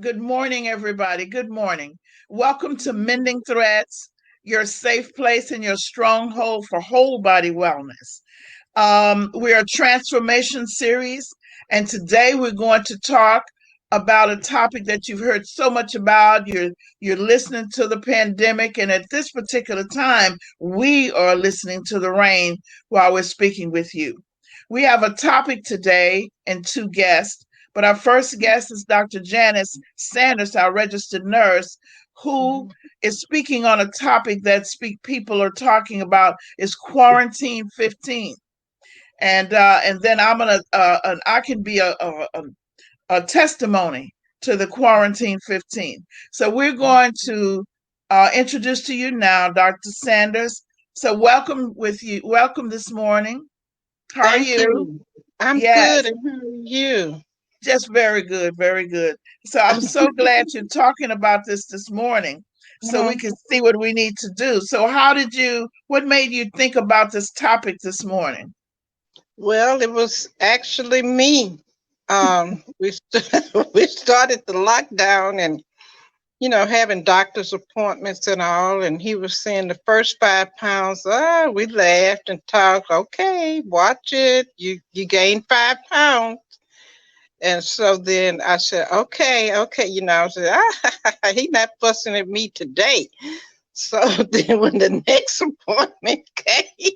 Good morning, everybody. Good morning. Welcome to Mending Threads, your safe place and your stronghold for whole body wellness. We're a transformation series, and today we're going to talk about a topic that you've heard so much about. You're listening to the pandemic, and at this particular time, we are listening to the rain while we're speaking with you. We have a topic today and two guests, but our first guest is Dr. Janice Sanders, our registered nurse, who is speaking on a topic that people are talking about is quarantine 15. And then I can be a testimony to the quarantine 15. So we're going to introduce to you now Dr. Sanders. So welcome this morning. How are Thank you? you. I'm Yes, good, and how are you? just very good, very good. So I'm so glad you're talking about this morning, so we Mhm. can see what we need to do. So what made you think about this topic this morning? Well, it was actually me. We started the lockdown, and having doctor's appointments and all. And he was saying the first 5 pounds. We laughed and talked. Okay, watch it. You gained 5 pounds. And so then I said, okay, okay. I said, he not fussing at me today. So then when the next appointment came,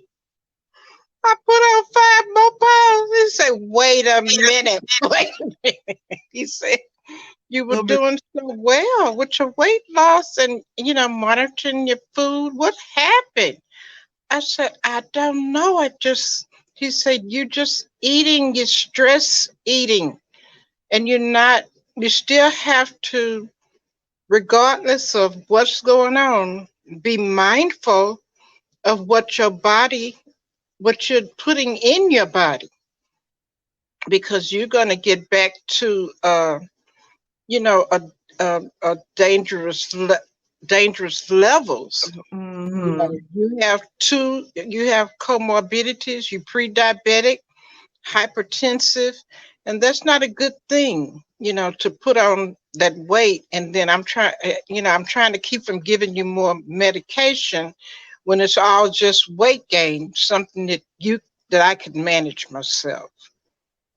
I put on 5 more pounds. He said, wait a minute, wait a minute. He said, you were Little bit. doing so well with your weight loss and, monitoring your food. What happened? I said, I don't know. He said, you're just eating, you're stress eating, and you still have to, regardless of what's going on, be mindful of what you're putting in your body, because you're going to get back to you know a, a dangerous levels. Hmm. You have comorbidities, you pre-diabetic, hypertensive, and that's not a good thing, to put on that weight. And then I'm trying to keep from giving you more medication when it's all just weight gain, something that I could manage myself.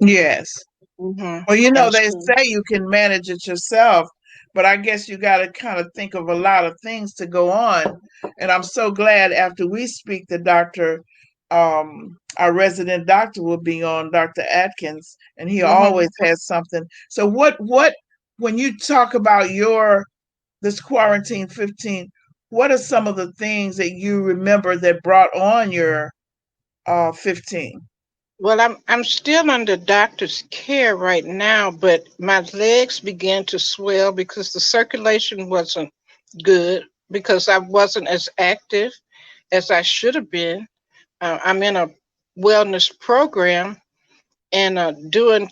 Yes. Hmm. Well, And they so, say you can manage it yourself, but I guess you got to kind of think of a lot of things to go on. And I'm so glad after we speak, our resident doctor will be on, Dr. Atkins, and he mhm. always has something. So when you talk about this quarantine 15, what are some of the things that you remember that brought on your 15? Well, I'm still under doctor's care right now, but my legs began to swell because the circulation wasn't good, because I wasn't as active as I should have been. I'm in a wellness program and doing,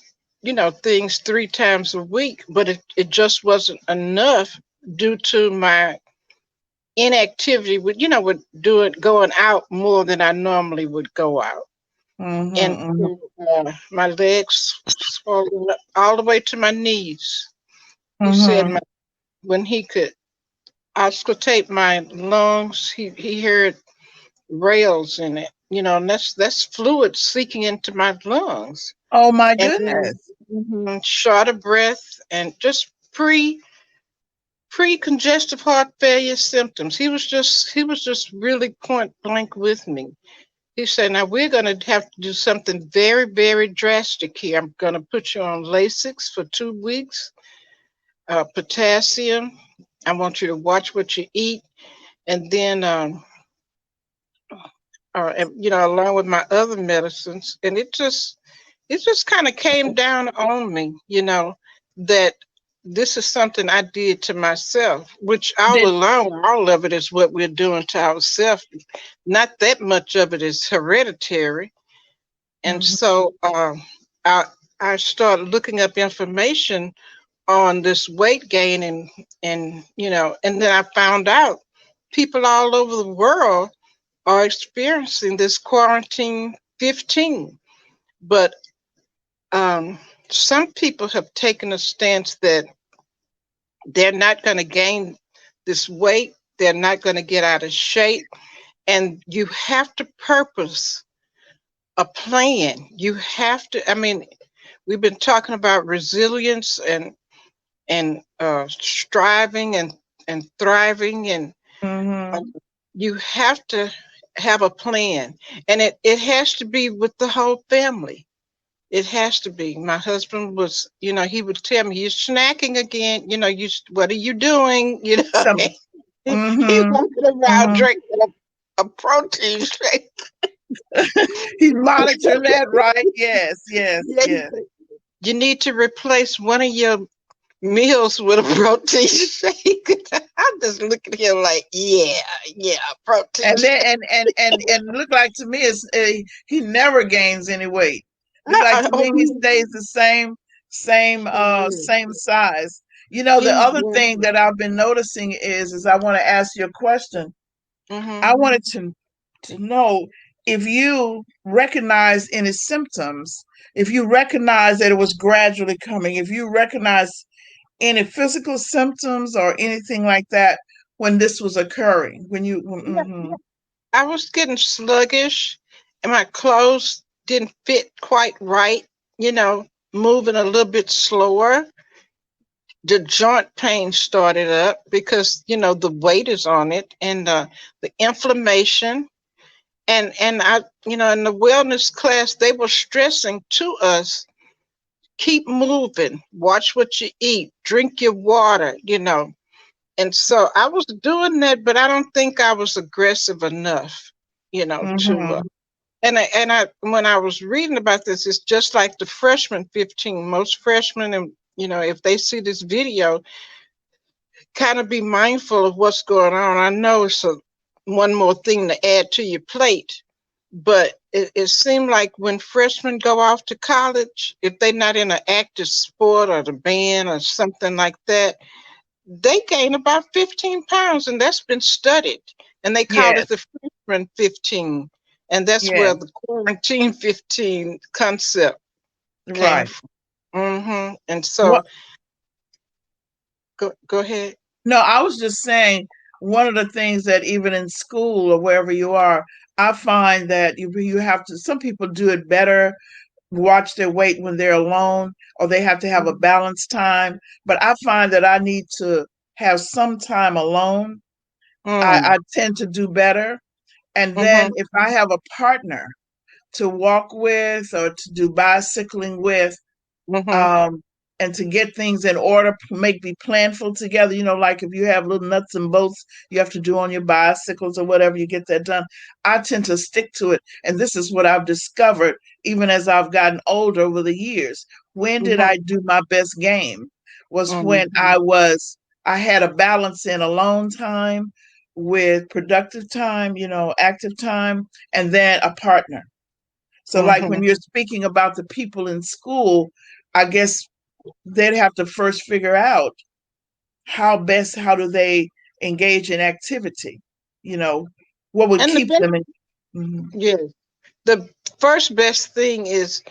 things 3 times a week, but it just wasn't enough due to my inactivity with going out more than I normally would go out. And Mm-hmm, so, my legs swollen up all the way to my knees. He said mm-hmm, when he could auscultate my lungs, he heard rails in it, and that's fluid seeking into my lungs. oh my And then goodness. short of breath and just pre-congestive heart failure symptoms. He was just really point blank with me. He said, now we're going to have to do something very, very drastic here. I'm going to put you on Lasix for 2 weeks, potassium. I want you to watch what you eat. And then, along with my other medicines. And it just kind of came down on me, that this is something I did to myself, which all Did along, all of it is what we're doing to ourselves. Not that much of it is hereditary. And mhm. so I I started looking up information on this weight gain, and then I found out people all over the world are experiencing this quarantine 15. But um, some people have taken a stance that They're not going to gain this weight. They're not going to get out of shape. And you have to purpose a plan. You have to, I mean, we've been talking about resilience and striving and thriving, and uh, Mm-hmm. you have to have a plan, and it has to be with the whole family. It has to be. My husband was, he would tell me, "You're snacking again. What are you doing?" Some. He Mm-hmm. walking around Mm-hmm. drinking a protein shake. He's monitoring that, right? Yes, yes, Yeah, he yes. said, you need to replace one of your meals with a protein shake. I just look at him like, yeah, yeah, protein And then shake. and look like to me is he never gains any weight. Look like to me he Oh, stays the yes, same size. You know, the he's other thing working. that I've been noticing is I want to ask you a question. I Mm-hmm. wanted to know if you recognize any symptoms, if you recognize that it was gradually coming, if you recognize any physical symptoms or anything like that when this was occurring, when you. Yeah, Mm-hmm. yeah. I was getting sluggish, and my clothes didn't fit quite right. Moving a little bit slower. The joint pain started up because the weight is on it, and the inflammation. And I, in the wellness class, they were stressing to us, keep moving, watch what you eat, drink your water. And so I was doing that, but I don't think I was aggressive enough, to Mm-hmm. and I when I was reading about this, it's just like the freshman 15. Most freshmen, and if they see this video, kind of be mindful of what's going on. I know it's one more thing to add to your plate, but it seemed like when freshmen go off to college, if they're not in an active sport or the band or something like that, they gain about 15 pounds, and that's been studied. And they called it Yes, the freshman 15. And that's where yes, the quarantine 15 concept came right. from. And What? so, go ahead. No, I was just saying one of the things that even in school or wherever you are, I find that you have to. Some people do it better, watch their weight when they're alone, or they have to have a balanced time. But I find that I need to have some time alone. Mm, I tend to do better, and then mm-hmm, if I have a partner to walk with or to do bicycling with, mm-hmm, um, and to get things in order, make be planful together. Like if you have little nuts and bolts you have to do on your bicycles or whatever, you get that done. I tend to stick to it, and this is what I've discovered even as I've gotten older over the years. When did mm-hmm, I do my best game? Was when mm-hmm, I had a balance in alone time with productive time, active time, and then a partner. So, like mm-hmm. when you're speaking about the people in school, I guess they'd have to first figure out how do they engage in activity, you know, what would And the keep best, them in. Mhm. yes, the first best thing is,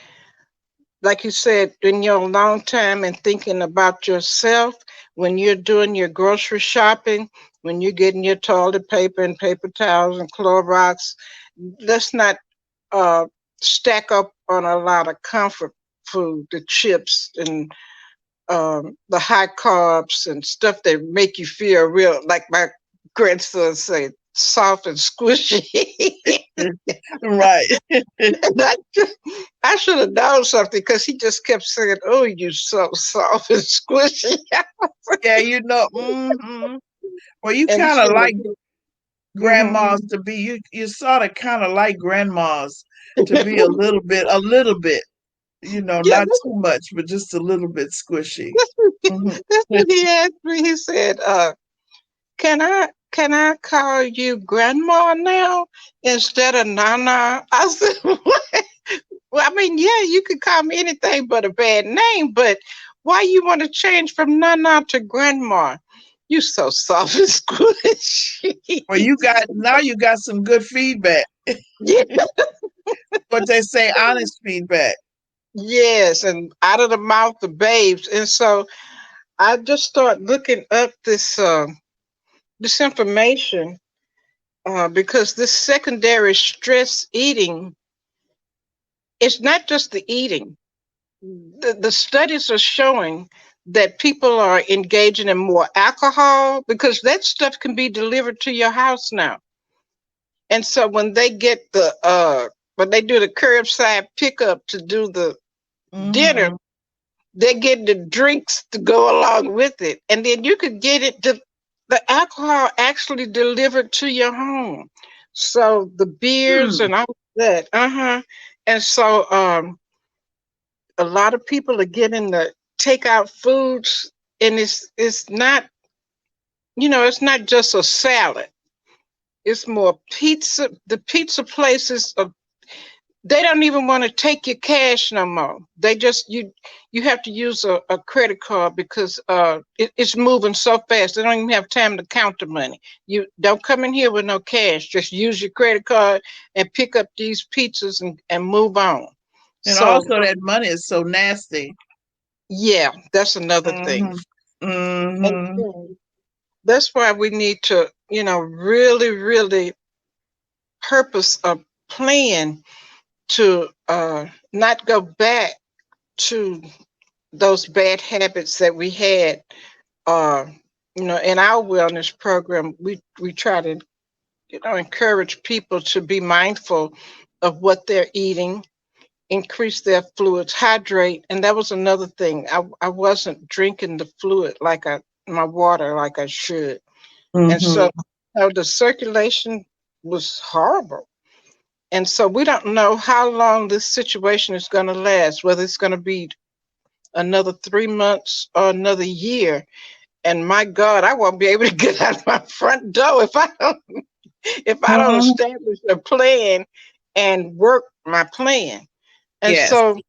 like you said, in your long time and thinking about yourself, when you're doing your grocery shopping, when you're getting your toilet paper and paper towels and Clorox, let's not uh, stack up on a lot of comfort food, the chips and the high carbs and stuff that make you feel real, like my grandson said, soft and squishy. Right. And I should have known something because he just kept saying, "Oh, you so soft and squishy." Yeah, hmm well, you And kind so, of like hmm grandmas to be, you sort of kind of like grandmas to be a little bit, yeah, not too much, but just a little bit squishy. that's what, Hmm. that's what he asked me. He said, can I call you grandma now instead of Nana?" I said, "What?" Well, I mean, yeah, you could call me anything but a bad name, but why you want to change from Nana to grandma? You so soft and squishy. Well, you got some good feedback. Yeah. What they say, honest feedback. Yes, and out of the mouth of babes. And so I just start looking up this information because this secondary stress eating, it's not just the eating. The studies are showing that people are engaging in more alcohol because that stuff can be delivered to your house now. And so when they do the curbside pickup to do the dinner, Mm-hmm. they get the drinks to go along with it. And then you could get the alcohol actually delivered to your home. So the beers Hmm. and all that. Uh-huh. And so a lot of people are getting the takeout foods, and it's not, it's not just a salad. It's more pizza. The pizza places are, they don't even want to take your cash no more. They just you have to use a credit card because it's moving so fast. They don't even have time to count the money. You don't come in here with no cash. Just use your credit card and pick up these pizzas and move on. And So also that money is so nasty. yeah, that's another thing. Mm-hmm. And Mm-hmm. so that's why we need to, really, really purpose a plan to not go back to those bad habits that we had. Uh, in our wellness program, we try to, encourage people to be mindful of what they're eating, increase their fluids, hydrate, and that was another thing. I wasn't drinking the fluid my water like I should, and Mm-hmm. so the circulation was horrible. And so we don't know how long this situation is going to last, whether it's going to be another 3 months or another year. And my God, I won't be able to get out of my front door if I don't Mm-hmm. establish a plan and work my plan. And Yes. so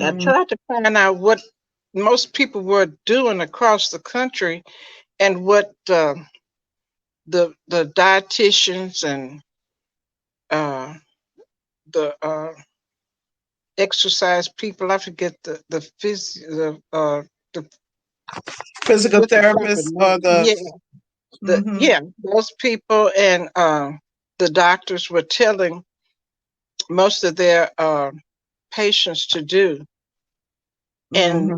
I Mm-hmm. tried to find out what most people were doing across the country and what the dietitians and uh, the exercise people. I forget the Physical what's the proper therapists or name? the. Mm-hmm. Yeah, those people and the doctors were telling most of their patients to do. And Mm-hmm.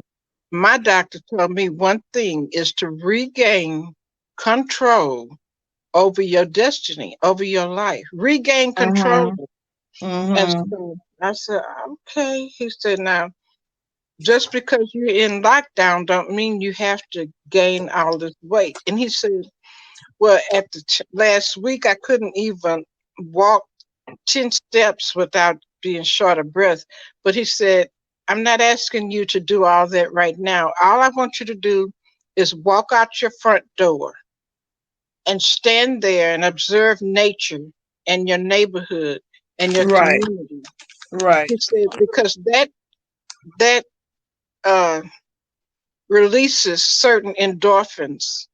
my doctor told me one thing is to regain control over your destiny, over your life. Regain control. Mm-hmm. And Mm-hmm. so I said, okay. He said, now, just because you're in lockdown don't mean you have to gain all this weight. And he said, well, at the last week, I couldn't even walk 10 steps without being short of breath. But he said, I'm not asking you to do all that right now. All I want you to do is walk out your front door and stand there and observe nature and your neighborhood and your Right. community. Right. He said, because that uh, releases certain endorphins,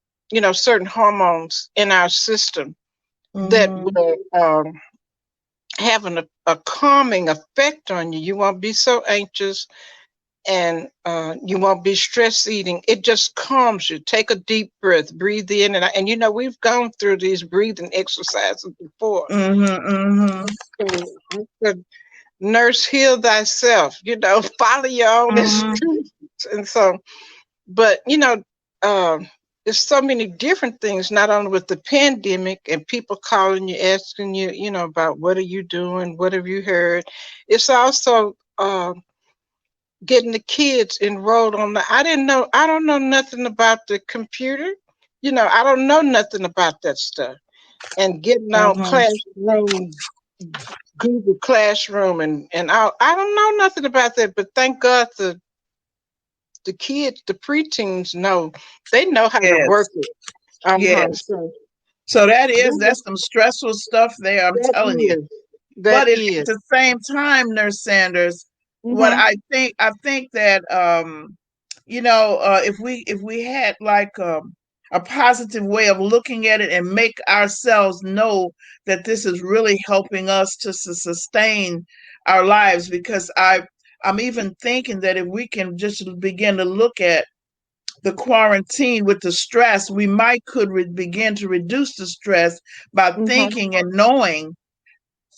certain hormones in our system that Mm-hmm. will have a calming effect on you. You won't be so anxious and you won't be stress eating. It just calms you. Take a deep breath, breathe in and out. And we've gone through these breathing exercises before. Mm-hmm. Mm-hmm. So I said, nurse, heal thyself, follow your own Mm-hmm. instructions. And so, but uh, there's so many different things, not only with the pandemic and people calling you, asking you, about what are you doing, what have you heard. It's also getting the kids enrolled on the. I don't know nothing about the computer. I don't know nothing about that stuff. And getting on Mm-hmm. classroom, Google Classroom, and I don't know nothing about that. But thank God the kids, the preteens know, they know how to Yes. work it. Uh-huh. Yes. So So that, that's some stressful stuff there, I'm that telling you. is, that But at is. the same time, Nurse Sanders, what Mm-hmm. I think that if we had like a positive way of looking at it and make ourselves know that this is really helping us to sustain our lives, because I'm even thinking that if we can just begin to look at the quarantine with the stress, we might could begin to reduce the stress by Mhm. thinking and knowing.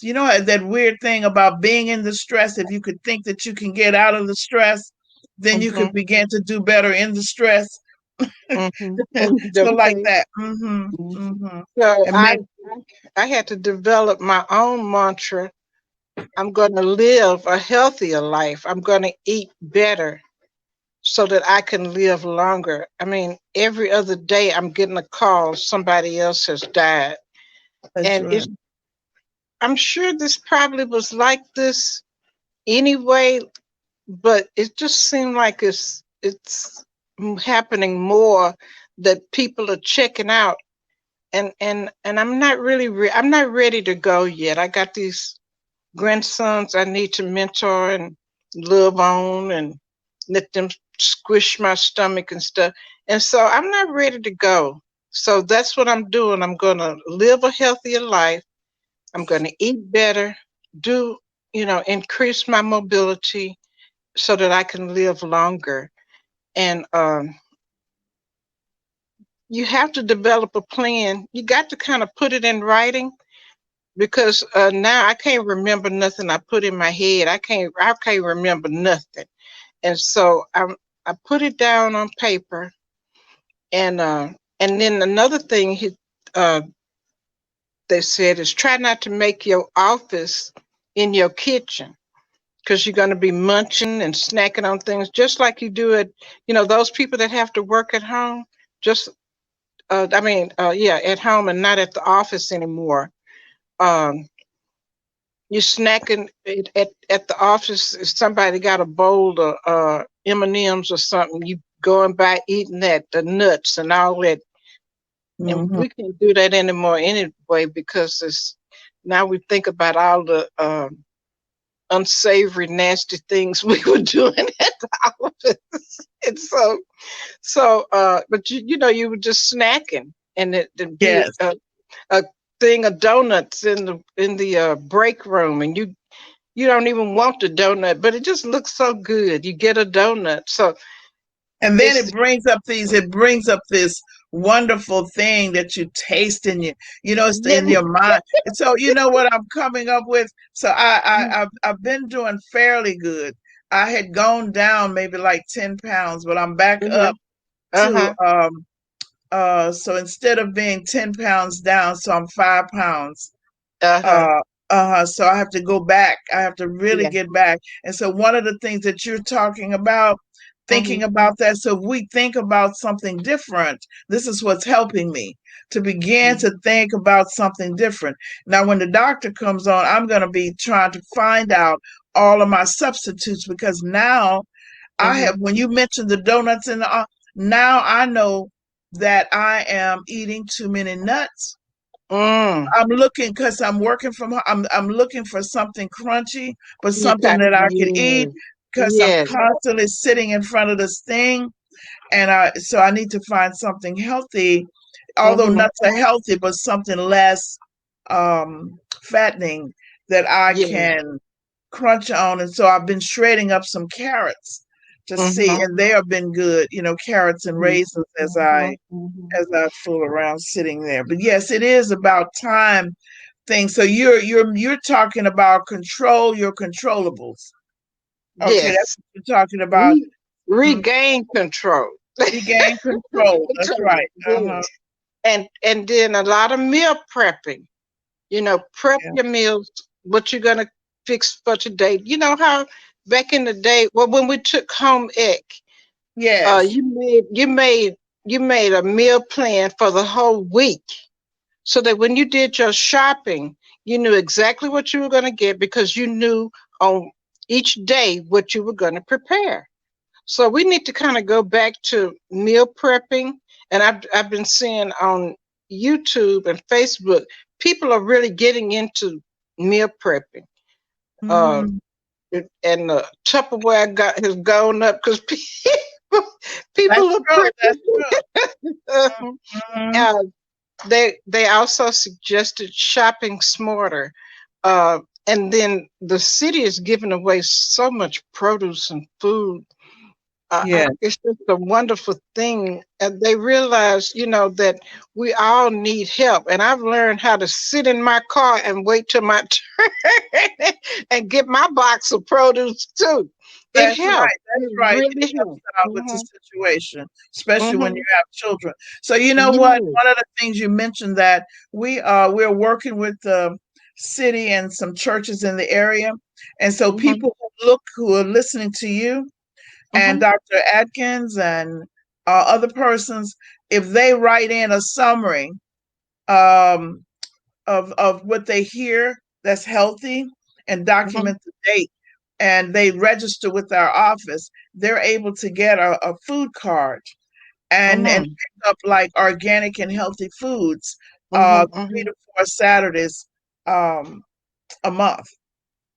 You know that weird thing about being in the stress. If you could think that you can get out of the stress, then you could Mhm. begin to do better in the stress. Mhm. So like Okay. that. Mm-hmm. Mhm. Mm-hmm. So And I had to develop my own mantra. I'm going to live a healthier life. I'm going to eat better so that I can live longer. I mean, every other day I'm getting a call somebody else has died. that's And right. it's I'm sure this probably was like this anyway, but it just seemed like it's happening more, that people are checking out, and I'm not really I'm not ready to go yet. I got these grandsons I need to mentor and love on and let them squish my stomach and stuff. And so I'm not ready to go. So that's what I'm doing. I'm going to live a healthier life. I'm going to eat better, do, increase my mobility so that I can live longer. And you have to develop a plan. You got to kind of put it in writing, because now I can't remember nothing I put in my head. I can't remember nothing. And so I put it down on paper. And then another thing uh, they said is, try not to make your office in your kitchen, because you're going to be munching and snacking on things just like you do at, those people that have to work at home. Just, yeah, at home and not at the office anymore. Um, you're snacking at the office. If somebody got a bowl of M&Ms or something, you going by eating that, the nuts and all that. And Mm-hmm. we can't do that anymore anyway, because now we think about all the unsavory, nasty things we were doing at the office. And but you were just snacking, and it'd be Yes. a thing of donuts in the break room, and you don't even want the donut, but it just looks so good. You get a donut, so And then it's it brings up this wonderful thing that you taste in it's yeah. in your mind. And so you know what I'm coming up with. So I've been doing fairly good. I had gone down maybe like 10 pounds, but I'm back Uh-huh. up to Uh-huh. so instead of being 10 pounds down, so I'm 5 pounds. Uh-huh. So I have to go back. I have to really Yeah. get back. And so one of the things that you're talking about, Mm-hmm. thinking about that. So if we think about something different, this is what's helping me to begin to think about something different. Now, when the doctor comes on, I'm going to be trying to find out all of my substitutes, because now I Mm-hmm. have, when you mentioned the donuts in now I know that I am eating too many nuts. Mm. I'm looking because I'm working from home. I'm looking for something crunchy, but You something got that I could eat yes. because I'm Yes. constantly sitting in front of this thing, and I need to find something healthy. Although Mm-hmm. nuts are healthy, but something less fattening that I Yes. can crunch on. And so I've been shredding up some carrots to see, Mm-hmm. and they have been good. Carrots and raisins as Mm-hmm. I Mm-hmm. as I fool around sitting there. But yes, it is about time thing. So you're talking about control your controllables. Okay, that's Yes. what you're talking about. Re- Mm, Regain control. regain control. That's Control. right. Uh-huh. Yes. And then a lot of meal prepping. Prep Yeah. your meals, what you're gonna fix for today. You know how back in the day, well, when we took home ec, Yes. you made a meal plan for the whole week, so that when you did your shopping, you knew exactly what you were going to get, because you knew on each day what you were going to prepare. So we need to kind of go back to meal prepping. And I've been seeing on YouTube and Facebook, people are really getting into meal prepping. Uh, Hmm. and the Tupperware has gone up because people That's are true. That's prepping. true. Hmm. uh, they also suggested shopping smarter. Uh, and then the city is giving away so much produce and food. Yeah, it's just a wonderful thing. And they realize, that we all need help. And I've learned how to sit in my car and wait till my turn and get my box of produce too. It that's helps. right. That's It right. It really helps helps. out with the Hmm. situation, especially when you Hmm. have children. So you know what? Yes. One of the things you mentioned that we're working with the city and some churches in the area, and so Hmm. people who are listening to you and Hmm. Dr. Atkins and other persons, if they write in a summary um, of what they hear that's healthy and Hmm. document the date, and they register with our office, they're able to get a food card and Hmm. pick up like organic and healthy foods Hmm. 3 to 4 Saturdays um, a month.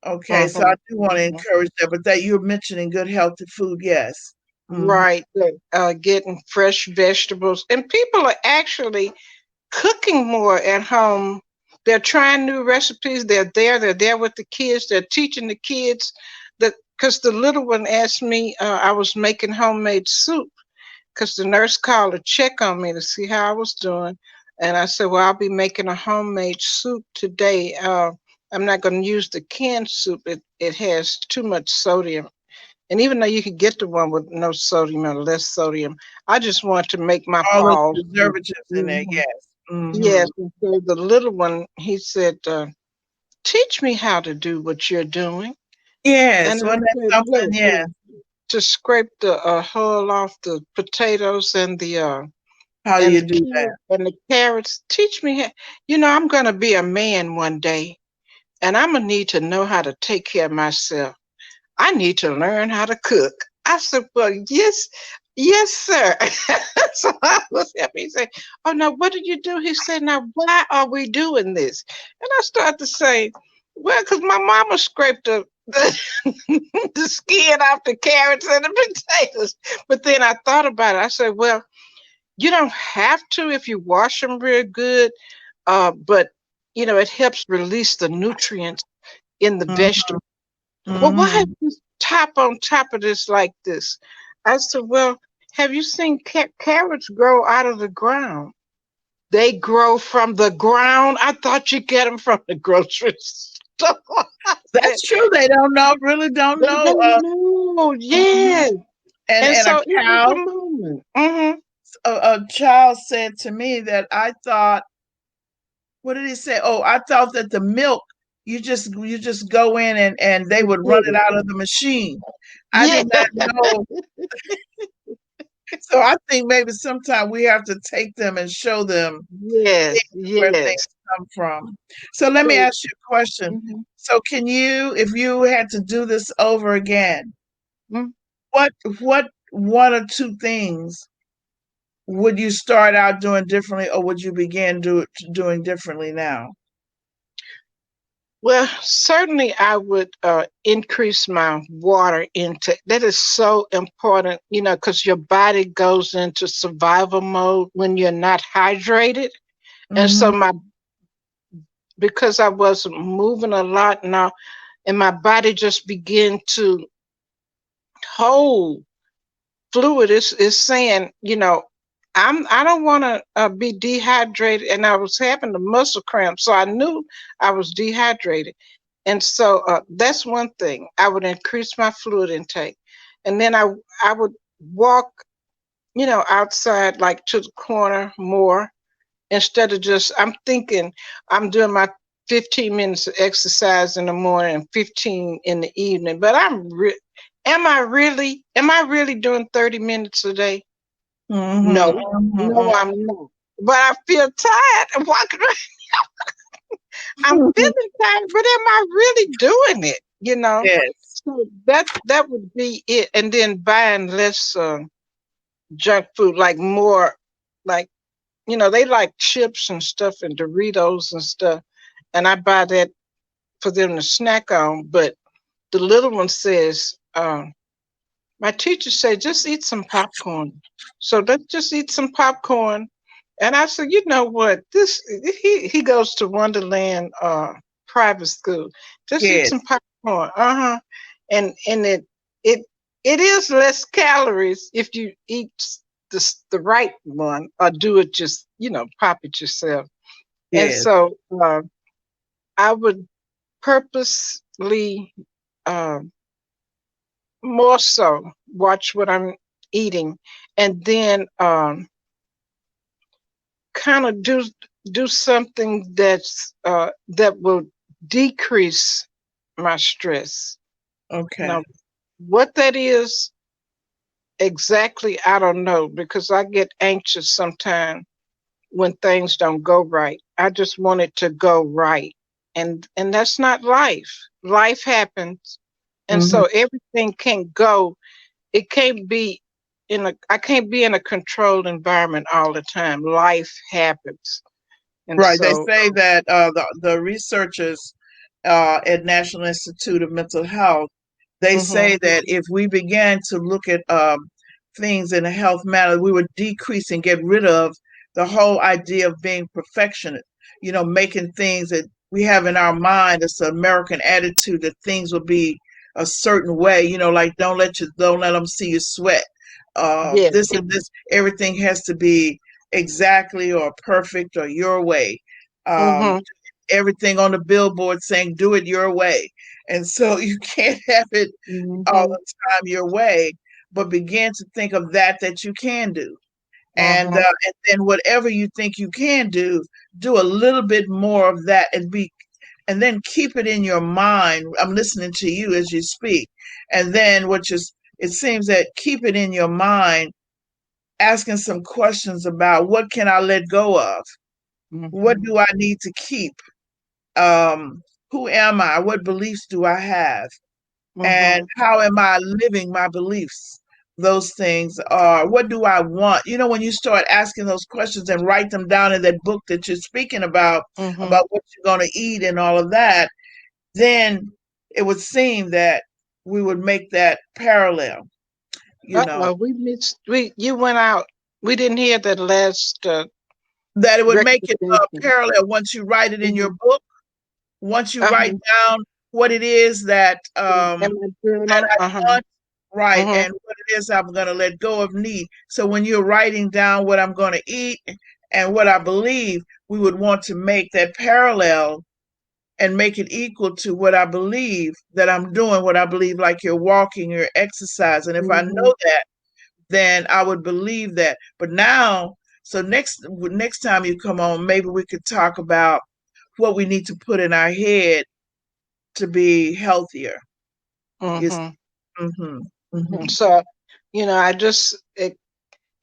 Okay, so I Hmm. do want to Hmm. encourage that, but that you're mentioning good healthy food, yes. Hmm. Right. Getting fresh vegetables. And people are actually cooking more at home. They're trying new recipes. They're there with the kids. They're teaching the kids that, because the little one asked me, I was making homemade soup because the nurse called to check on me to see how I was doing. And I said, well, I'll be making a homemade soup today. I'm not going to use the canned soup. It has too much sodium. And even though you could get the one with no sodium or less sodium, I just want to make my All those fall soup. preservatives in there, Mhm. yes. Hmm. Yes, and so the little one, he said, teach me how to do what you're doing. Yes, And I wasn't that said, something? what? Yes. To scrape the hull off the potatoes How do and you the do that? carrots. Teach me how. I'm gonna be a man one day, and I'm gonna need to know how to take care of myself. I need to learn how to cook. I said, well, yes, yes, sir. So I was happy. He said, oh, now what did you do? He said, now why are we doing this? And I started to say, well, because my mama scraped the skin off the carrots and the potatoes. But then I thought about it. I said, well, you don't have to if you wash them real good, but, it helps release the nutrients in the Hmm. vegetable. Well, why is Hmm. this top on top of this like this? I said, well, have you seen carrots grow out of the ground? They grow from the ground. I thought you get them from the grocery store. I said, That's true. They don't know, really don't they know. don't know. Mhm. Yes. And And and a so it was a cow, moment. Hmm. a child said to me that I thought, what did he say? Oh, I thought that the milk you just go in and they You would run get it it. out of the machine. I Yeah. did not know. So I think maybe sometime we have to take them and show them Yes. where things Yes. come from. So let me So, ask you a question. mhm. So can you, if you had to do this over again, Mm. what one or two things would you start out doing differently, or would you begin doing differently now? Well, certainly I would increase my water intake. That is so important, because your body goes into survival mode when you're not hydrated. And Hmm. so because I wasn't moving a lot now, and my body just began to hold fluid is saying, I don't want to be dehydrated, and I was having the muscle cramps, so I knew I was dehydrated. And so that's one thing. I would increase my fluid intake. And then I would walk, outside like to the corner more instead of just, I'm thinking I'm doing my 15 minutes of exercise in the morning and 15 in the evening. But am I really doing 30 minutes a day? Hmm. No, no, Hmm. I'm not. But I feel tired of walking around. I'm feeling tired, but am I really doing it? Yes. So that would be it. And then buying less junk food, like more, like they like chips and stuff and Doritos and stuff, and I buy that for them to snack on. But the little one says, my teacher said, just eat some popcorn. So let's just eat some popcorn. And I said, you know what? He goes to Wonderland private school. Just eat Yes. some popcorn. Uh-huh. And it it is less calories if you eat the right one or do it just, pop it yourself. And Yes. so I would purposely uh, more so watch what I'm eating, and then kind of do something that will decrease my stress. Okay. Now, what that is exactly, I don't know, because I get anxious sometimes when things don't go right. I just want it to go right. And that's not life. Life happens. And Hmm. so everything can't go. It can't be I can't be in a controlled environment all the time. Life happens. And Right. They so say that the researchers at National Institute of Mental Health, they mhm say that if we began to look at things in a health manner, we would decrease and get rid of the whole idea of being perfectionist. Making things that we have in our mind. It's an American attitude that things will be a certain way. Like don't let them see you sweat. yes. This and this, everything has to be exactly or perfect or your way. Um, Mhm Everything on the billboard saying "Do it your way," and so you can't have it all mhm the time your way, but begin to think of that you can do, mhm and then whatever you think you can do a little bit more of that, and then keep it in your mind. I'm listening to you as you speak, and then it seems that keep it in your mind, asking some questions about what can I let go of, what mhm do I need to keep, um, who am I, what beliefs do I have, and mhm how am I living my beliefs? Those things are what do I want? When you start asking those questions and write them down in that book that you're speaking mhm. about what you're going to eat and all of that, then it would seem that we would make that parallel, you know, Uh-oh, we missed. We You went out. We didn't hear that last that it would make it recommendation. parallel once you write it in your Mhm. book, once you write Uh-huh. down what it is In my that journal. I Uh-huh. want, right, Mhm. and what it is I'm going to let go of need. So when you're writing down what I'm going to eat and what I believe, we would want to make that parallel and make it equal to what I believe that I'm doing, what I believe, like you're walking, you're exercising. If I Mhm. know that, then I would believe that. But now, so next time you come on, maybe we could talk about what we need to put in our head to be healthier. Yes. Mhm. Mm-hmm. Mm-hmm. Mhm. So, I just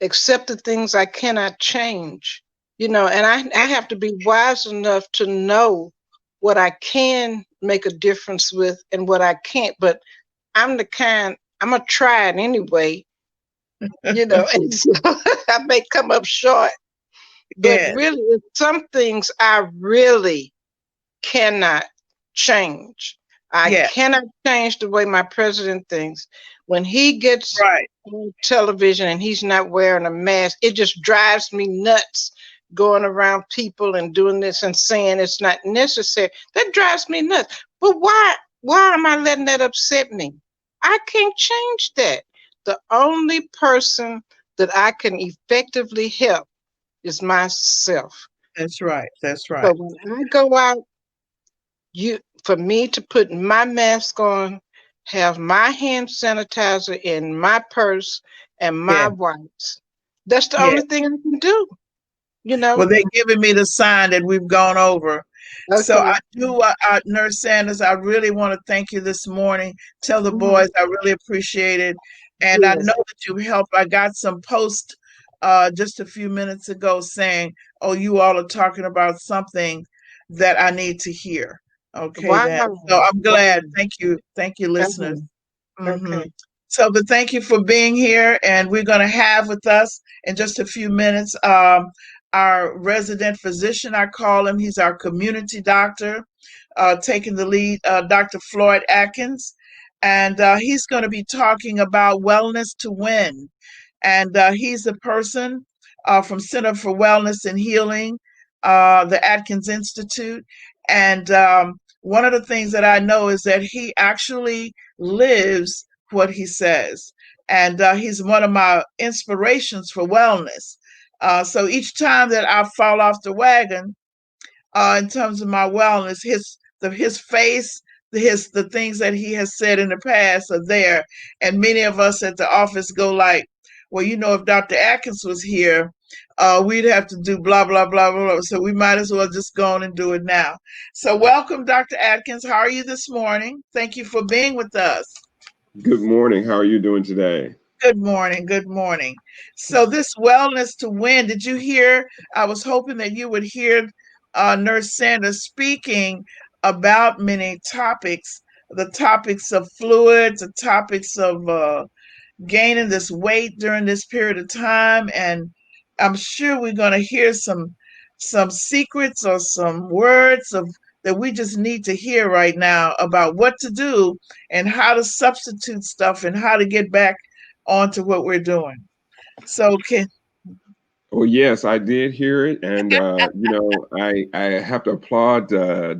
accept the things I cannot change. And I have to be wise enough to know what I can make a difference with and what I can't. But I'm gonna try it anyway. And so I may come up short. But Yes. really, it's some things I really cannot change. I Yeah. cannot change the way my president thinks. When he gets Right. on television and he's not wearing a mask, it just drives me nuts going around people and doing this and saying it's not necessary. That drives me nuts. But why am I letting that upset me? I can't change that. The only person that I can effectively help is myself. That's right. That's So right. when I go out, for me to put my mask on, have my hand sanitizer in my purse and Yeah. my wipes. That's the Yeah. only thing I can do, you Well, know? they're giving me the sign that we've gone over. So Okay. Nurse Sanders, I really want to thank you this morning. Tell the Mhm. boys I really appreciate it. And I Yes. know that you helped. I got some post just a few minutes ago saying, oh, you all are talking about something that I need to hear. Okay, then. So Wow. I'm glad. Wow. Thank you. Thank you, listeners. Uh-huh. Hmm. Okay. So, but thank you for being here. And we're going to have with us in just a few minutes our resident physician, I call him. He's our community doctor, taking the lead, Dr. Floyd Atkins. And he's going to be talking about wellness to win. And he's a person from Center for Wellness and Healing, the Atkins Institute. And one of the things that I know is that he actually lives what he says. And he's one of my inspirations for wellness. So each time that I fall off the wagon, in terms of my wellness, his face, the things that he has said in the past are there, and many of us at the office go like, "Well, if Dr. Atkins was here, we'd have to do blah blah blah blah blah. So we might as well just go on and do it now." So welcome, Dr. Atkins. How are you this morning? Thank you for being with us. Good morning. How are you doing today? Good morning. Good morning. So this wellness to win, did you hear? I was hoping that you would hear Nurse Sanders speaking about many topics, the topics of fluids, the topics of gaining this weight during this period of time, and I'm sure we're going to hear some secrets or some words of that we just need to hear right now about what to do and how to substitute stuff and how to get back onto what we're doing. So can Well, yes, I did hear it, and I have to applaud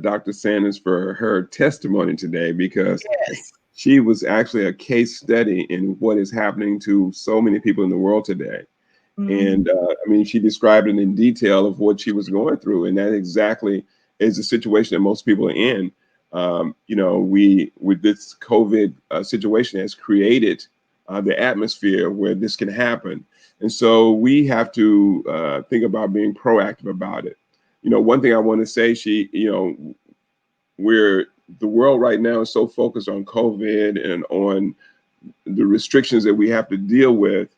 Dr. Sanders for her testimony today because yes. she was actually a case study in what is happening to so many people in the world today. Mhm. And I mean, she described it in detail of what she was going through, and that exactly is the situation that most people are in. We with this COVID situation has created the atmosphere where this can happen, and so we have to think about being proactive about it. One thing I want to say, we're the world right now is so focused on COVID and on the restrictions that we have to deal with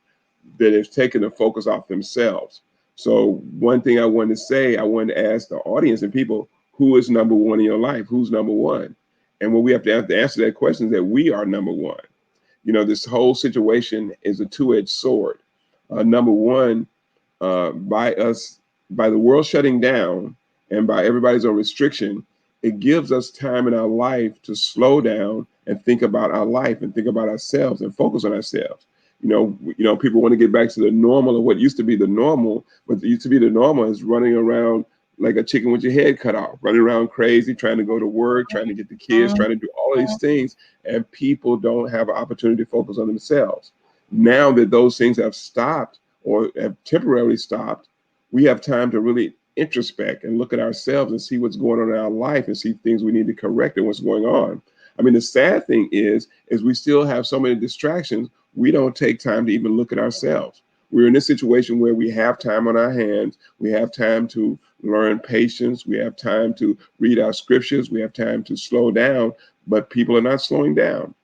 that have taken the focus off themselves. So one thing I wanted to say, I wanted to ask the audience and people, who is number one in your life? Who's number one? And what we have to answer that question is that we are number one. This whole situation is a two-edged sword. Number one, by the world shutting down and by everybody's own restriction, it gives us time in our life to slow down and think about our life and think about ourselves and focus on ourselves. People want to get back to the normal of what used to be the normal. What used to be the normal is running around like a chicken with your head cut off, running around crazy, trying to go to work, trying to get the kids, trying to do all of these things, and people don't have an opportunity to focus on themselves. Now that those things have stopped or have temporarily stopped, we have time to really introspect and look at ourselves and see what's going on in our life and see things we need to correct and what's going on. I mean, the sad thing is we still have so many distractions. We don't take time to even look at ourselves. We're in this situation where we have time on our hands. We have time to learn patience. We have time to read our scriptures. We have time to slow down, but people are not slowing down.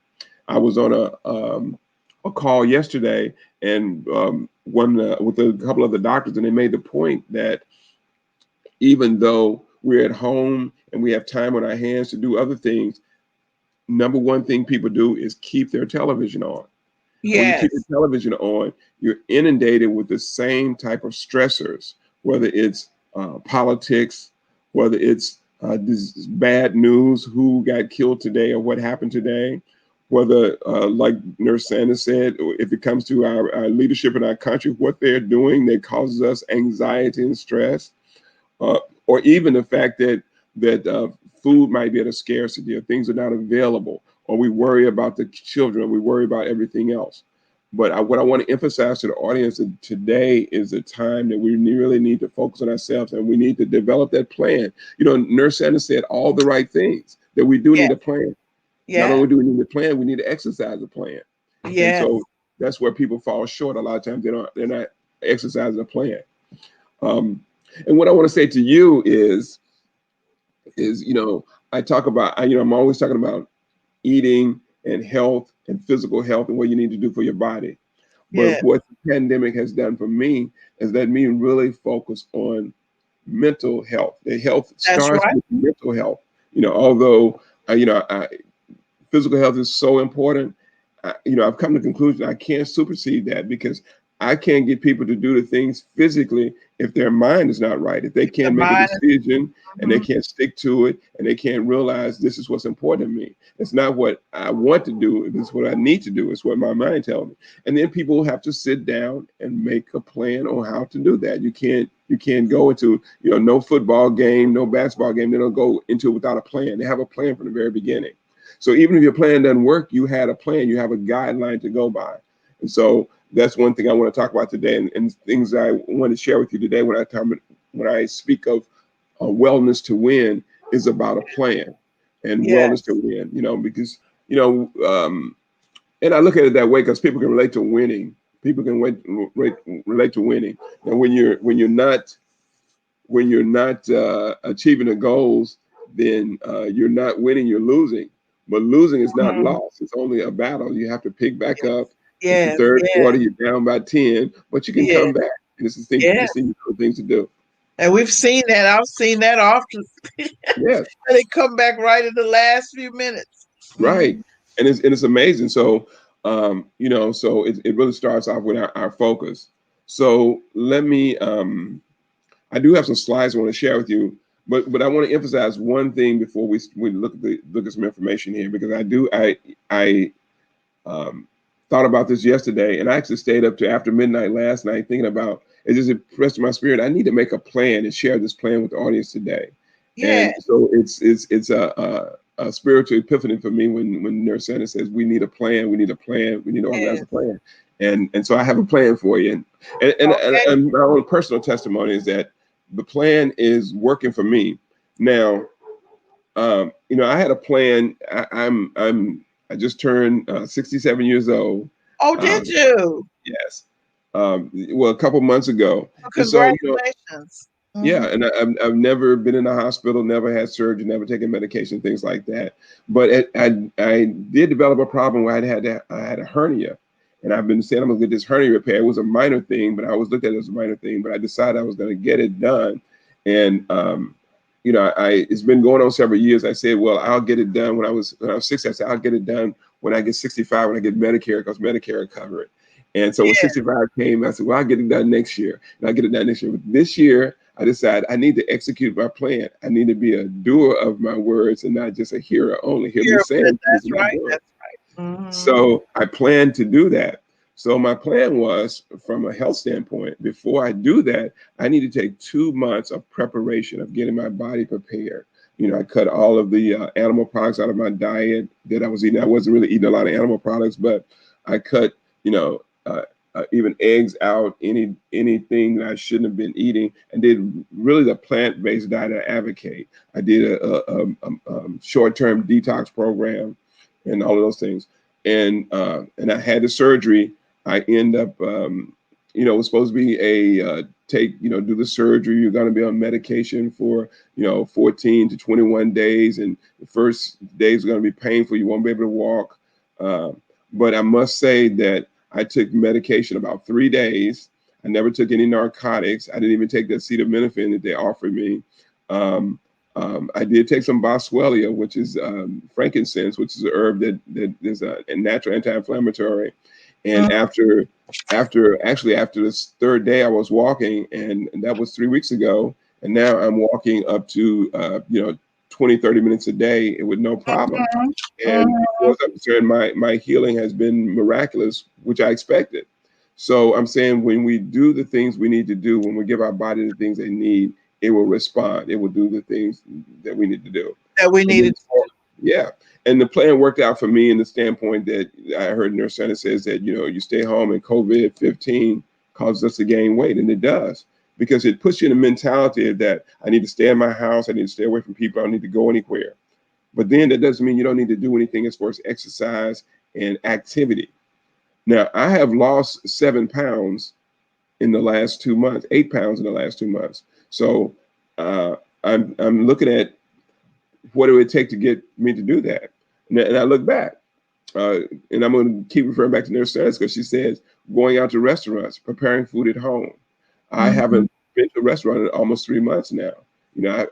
I was on a call yesterday and one with a couple of the doctors, and they made the point that even though we're at home and we have time on our hands to do other things, number one thing people do is keep their television on. When you keep the Yes, television on, you're inundated with the same type of stressors, whether it's politics, whether it's this bad news, who got killed today or what happened today, whether, like Nurse Sanders said, if it comes to our leadership in our country, what they're doing that causes us anxiety and stress, uh, or even the fact that food might be at a scarcity, or things are not available, or we worry about the children, or we worry about everything else. But what I want to emphasize to the audience that today is a time that we really need to focus on ourselves and we need to develop that plan. Nurse Sanders said all the right things that we do yes, need a plan. Not yes, only do we need a plan, we need to exercise a plan. And yes, so that's where people fall short. A lot of times they're not exercising a plan. Um, and what I want to say to you is I talk about I'm always talking about eating and health and physical health and what you need to do for your body. But yes. what the pandemic has done for me is that me really focus on mental health. The health That's starts right. with mental health. Although physical health is so important. I've come to the conclusion I can't supersede that because I can't get people to do the things physically if their mind is not right. If they The can't make a mind is. decision and they Mhm. can't stick to it and they can't realize this is what's important to me. It's not what I want to do. It's what I need to do. It's what my mind tells me. And then people have to sit down and make a plan on how to do that. You can't go into no football game, no basketball game. They don't go into it without a plan. They have a plan from the very beginning. So even if your plan doesn't work, you had a plan, you have a guideline to go by. And so that's one thing I want to talk about today, and things I want to share with you today when I speak of wellness to win is about a plan and wellness to Yes. win. Because you know, and I look at it that way because people can relate to winning. People can relate to winning. And when you're not achieving the goals, then you're not winning, you're losing. But losing is not Mhm. loss. It's only a battle. You have to pick back up. It's the Yes. third Yes. quarter, you're down by 10, but you can Yes. come back. And it's the thing, Yes. just things, things to do. And we've seen that. I've seen that often. Yes, They come back right in the last few minutes. right. Mhm. And it's amazing. So so it really starts off with our focus. So let me I do have some slides I want to share with you, but I want to emphasize one thing before we look at some information here, because I um, thought about this yesterday, and I actually stayed up to after midnight last night thinking about it. Just impressed my spirit. I need to make a plan and share this plan with the audience today. Yeah. And so it's a spiritual epiphany for me when Nurse Santa says we need a plan, we need a plan, we need to organize a Yes. plan. And so I have a plan for you. Okay. And my own personal testimony is that the plan is working for me. Now, I had a plan. I just turned 67 years old. Oh, did Um, you? yes. Well, a couple months ago, Well, and so congratulations. yeah, Mhm. and I've never been in a hospital, never had surgery, never taken medication, things like that. But I did develop a problem where I had a hernia, and I've been saying I'm gonna get this hernia repair. It was a minor thing, but I always looked at it as a minor thing. But I decided I was gonna get it done, and I it's been going on several years. I said, well, I'll get it done when I was 60. I said I'll get it done when I get 65 when I get Medicare because Medicare will cover it. And so when Yeah. 65 came, I said, well, I'll get it done next year, and I'll get it done next year. But this year, I decided I need to execute my plan. I need to be a doer of my words and not just a hearer only. Hear me You're, saying things that's and not right. doing it. That's right. Hmm. So I plan to do that. So my plan was, from a health standpoint, before I do that, I need to take 2 months of preparation of getting my body prepared. I cut all of the animal products out of my diet that I was eating. I wasn't really eating a lot of animal products, but I cut, even eggs out, anything that I shouldn't have been eating, and did really the plant-based diet I advocate. I did a short-term detox program and all of those things, and I had the surgery. I end up, it was supposed to be do the surgery. You're going to be on medication for 14 to 21 days, and the first days are going to be painful. You won't be able to walk. But I must say that I took medication about 3 days. I never took any narcotics. I didn't even take the acetaminophen that they offered me. Um, I did take some boswellia, which is frankincense, which is a herb that is a natural anti-inflammatory. And after this third day, I was walking, and that was 3 weeks ago. And now I'm walking up to 20, 30 minutes a day with no problem. And as far Hmm. as I'm concerned, my healing has been miraculous, which I expected. So I'm saying when we do the things we need to do, when we give our body the things they need, it will respond. It will do the things that we need to do. That we And then, needed. yeah. And the plan worked out for me in the standpoint that I heard Nurse Center says that, you stay home and COVID-15 causes us to gain weight. And it does, because it puts you in a mentality that I need to stay in my house. I need to stay away from people. I don't need to go anywhere. But then that doesn't mean you don't need to do anything as far as exercise and activity. Now, I have lost 7 pounds in the last 2 months, 8 pounds in the last 2 months. So uh, I'm looking at what it would take to get me to do that. And I look back, uh, and I'm going to keep referring back to Nurse Sarah because she says going out to restaurants, preparing food at home. I Hmm. haven't been to a restaurant in almost 3 months now.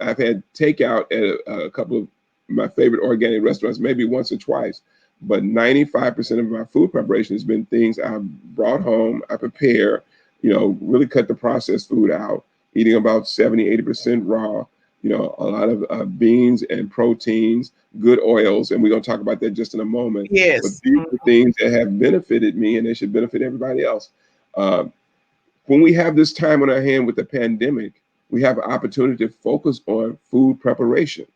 I've had takeout at a couple of my favorite organic restaurants, maybe once or twice, but 95% of my food preparation has been things I've brought home, I prepare, really cut the processed food out, eating about 70, 80% raw, a lot of beans and proteins, good oils, and we're going to talk about that just in a moment. But Yes. these are things that have benefited me, and they should benefit everybody else. Uh, when we have this time on our hand with the pandemic, we have an opportunity to focus on food preparation.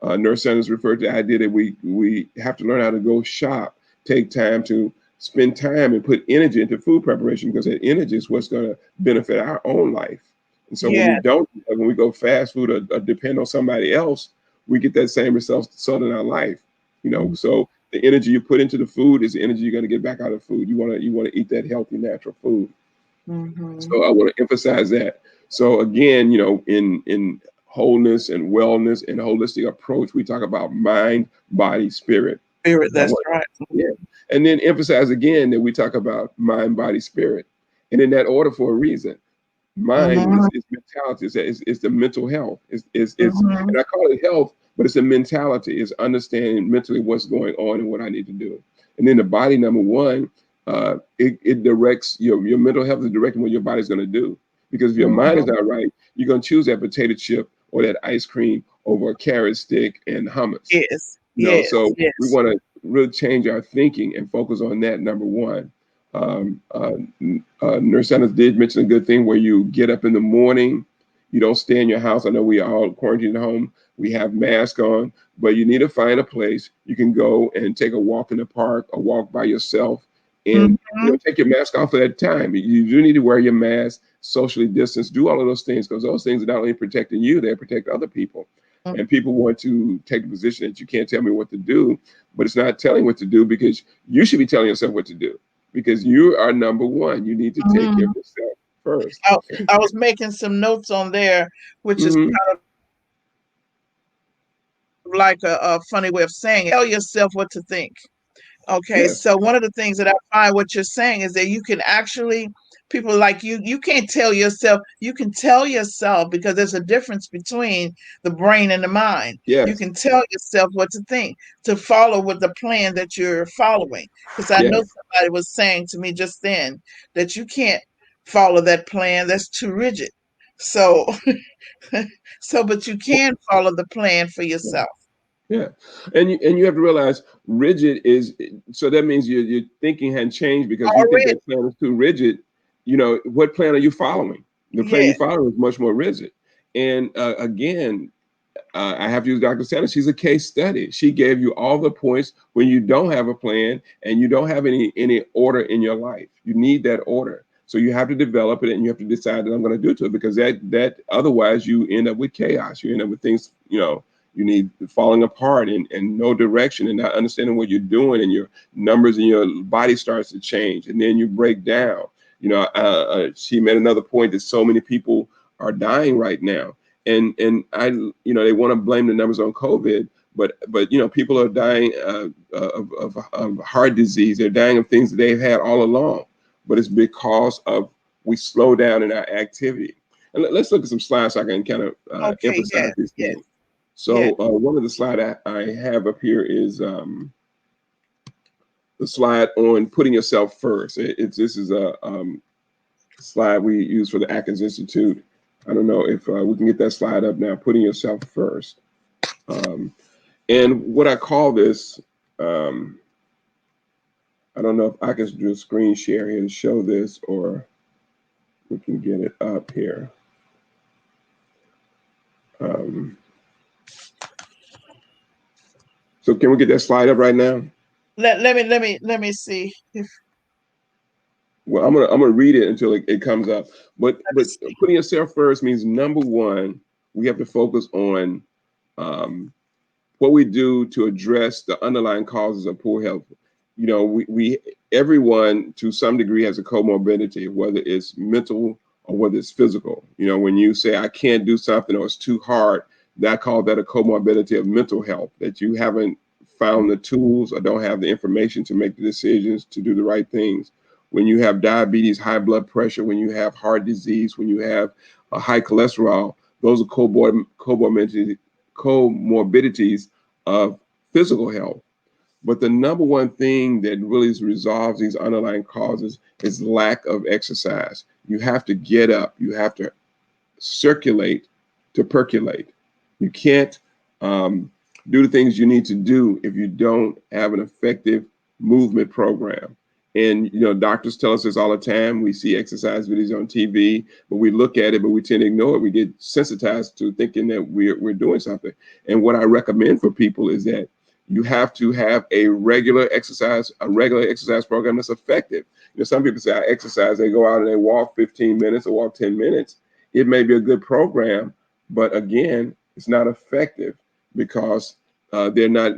Nurse Sanders referred to the idea that we have to learn how to go shop, take time to spend time and put energy into food preparation, because that energy is what's going to benefit our own life. And so when we Yes. don't, when we go fast food or depend on somebody else, we get that same result in our life. So the energy you put into the food is the energy you're going to get back out of food. You want to eat that healthy, natural food. Mm-hmm. So I want to emphasize that. So again, in wholeness and wellness and holistic approach, we talk about mind, body, spirit. Spirit, I that's want, right. yeah, and then emphasize again that we talk about mind, body, spirit, and in that order for a reason. Mind Mm-hmm. is mentality. It's the mental health. Mm-hmm. And I call it health, but it's a mentality. It's understanding mentally what's going on and what I need to do. And then the body, number one, it directs your mental health is directing what your body's going to do. Because if your mind is Mm-hmm. not right, you're going to choose that potato chip or that ice cream over a carrot stick and hummus. Yes. Yes. So we Yes. want to really change our thinking and focus on that. Number one. Um, uh, Nurse Sanders did mention a good thing where you get up in the morning, you don't stay in your house. I know we all quarantined at home, we have masks on, but you need to find a place you can go and take a walk in the park, a walk by yourself, and Mm-hmm. take your mask off at that time. You do need to wear your mask, socially distance, do all of those things, because those things are not only protecting you, they protect other people. And people want to take the position that you can't tell me what to do, but it's not telling what to do, because you should be telling yourself what to do, because you are number one. You need to take care Mm-hmm. of yourself first. I, I was making some notes on there, which is Hmm. kind of like a funny way of saying it. Tell yourself what to think. Okay, Yes, so one of the things that I find what you're saying is that you can actually, people like you can't tell yourself, you can tell yourself, because there's a difference between the brain and the mind. You yes, can tell yourself what to think, to follow with the plan that you're following. Because I know yes, somebody was saying to me just then that you can't follow that plan, that's too rigid. So, but you can follow the plan for yeah, yourself. yeah. And you have to realize rigid is, so that means your thinking hadn't changed because you think Already, that plan is too rigid. What plan are you following? The plan you yes. follow is much more rigid. And again, I have to use Dr. Sanders. She's a case study. She gave you all the points when you don't have a plan and you don't have any order in your life. You need that order. So you have to develop it and you have to decide that I'm going to do to it, because that otherwise you end up with chaos. You end up with things, you need falling apart and no direction and not understanding what you're doing, and your numbers in your body starts to change, and then you break down. She made another point that so many people are dying right now, and they want to blame the numbers on COVID, but people are dying of heart disease. They're dying of things that they've had all along, but it's because of we slow down in our activity. And let's look at some slides so I can kind of Okay, emphasize yes, these yes, things. yes. So one of the slide I have up here is the slide on putting yourself first. This is a slide we use for the Atkins Institute. I don't know if we can get that slide up now. Putting yourself first. Um, and what I call this, um, I don't know if I can do a screen share here to show this, or we can get it up here. Um, so can we get that slide up right now? Let me see if Well, I'm gonna read it until it comes up. But let me but see. putting yourself first means, number one, we have to focus on um, what we do to address the underlying causes of poor health. We everyone to some degree has a comorbidity, whether it's mental or whether it's physical. When you say I can't do something or it's too hard, that call that a comorbidity of mental health, that you haven't found the tools or don't have the information to make the decisions to do the right things. When you have diabetes, high blood pressure, when you have heart disease, when you have a high cholesterol, those are comorbidities of physical health. But the number one thing that really resolves these underlying causes is lack of exercise. You have to get up, you have to circulate to percolate. You can't do the things you need to do if you don't have an effective movement program. And doctors tell us this all the time. We see exercise videos on TV, but we look at it, but we tend to ignore it. We get sensitized to thinking that we're doing something. And what I recommend for people is that you have to have a regular exercise program that's effective. Some people say I exercise, they go out and they walk 15 minutes or walk 10 minutes. It may be a good program, but again, it's not effective because they're not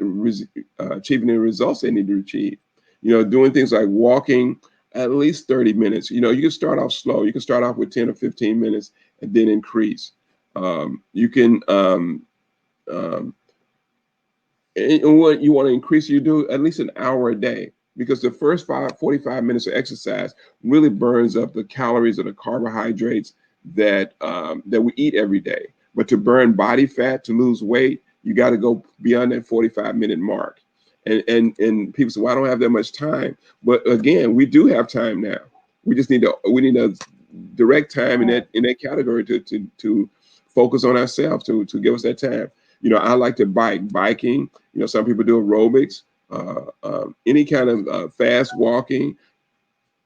achieving the results they need to achieve. Doing things like walking at least 30 minutes. You can start off slow. You can start off with 10 or 15 minutes and then increase. You can, um, and what you want to increase, you do at least an hour a day, because the first 45 minutes of exercise really burns up the calories or the carbohydrates that we eat every day. But to burn body fat, to lose weight, you got to go beyond that 45-minute mark. And people say, well, I don't have that much time. But again, we do have time now. We need a direct time in that category to focus on ourselves, to give us that time. I like to biking. Some people do aerobics, any kind of fast walking.